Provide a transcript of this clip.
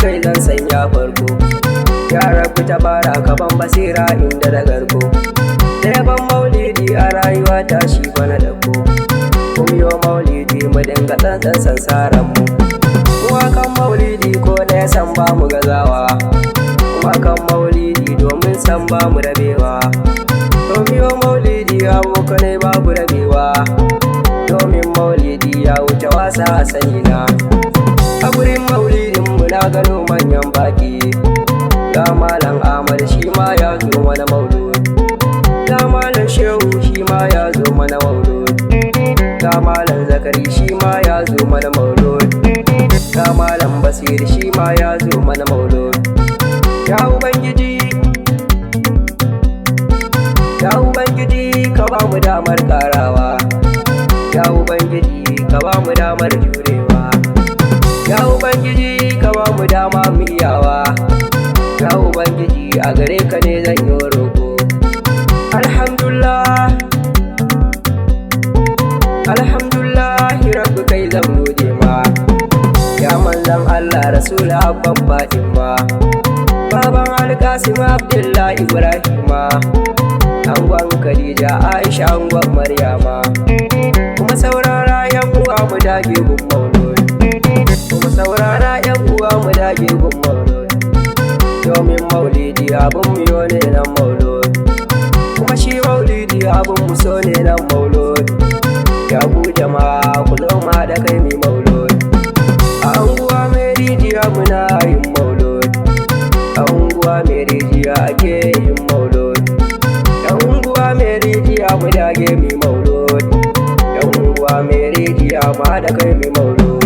kai zan sanya farko, ya rabu tabaraka ban basira inda da garko, da yaban maulidi a rayuwa ta shi bana dako. Kumyo maulidi mu dinga tsantsan sansaran mu, kuma kan maulidi ko da ya san ba mu gazawa, kuma kan maulidi domin san ba mu rabewa. Kumyo maulidi abokanai babu rabewa, domin maulidi ya wuce wasa a sanina. A gurin maulidin na gano manyan baki, ga malam Ahmad shi ma ya zo mana maulud, ga malam Shehu shi ma ya zo mana maulud, ga malam Zakari shi ma ya zo mana maulud, ga malam Basir shi ma ya zo mana maulud. Ya Ubangiji, ya Ubangiji ka ba mu damar karawa, ya Ubangiji ka ba mu damar jurewa, ya Ubangiji ka ba mu dama mu iyawa, ya Ubangiji a gare ka ne zan yi roƙo. Alhamdulillah, alhamdulillah rabbi kai zan gode ma, ya manzan Allah Rasul abban Fatima, baban Alkasim Abdullahi Ibrahima, angon Khadija Aisha angon Maryama. Kuma saurara yan uwa mu dage gun maulud, kuma saurara yan uwa mu dage gun maulud, domin maulidi abun mu yo ne nan maulud, kuma shi maulidi abun mu so ne nan maulud. Ya ku jama'a ku zo mu haɗa kai mi maulud, a unguwa mai rijiya muna yin maulud, a unguwa mai rijiya ake yin maulud, a unguwa mai rijiya mu dage mi maulud, a unguwa mai rijiya mu haɗa kai mi maulud.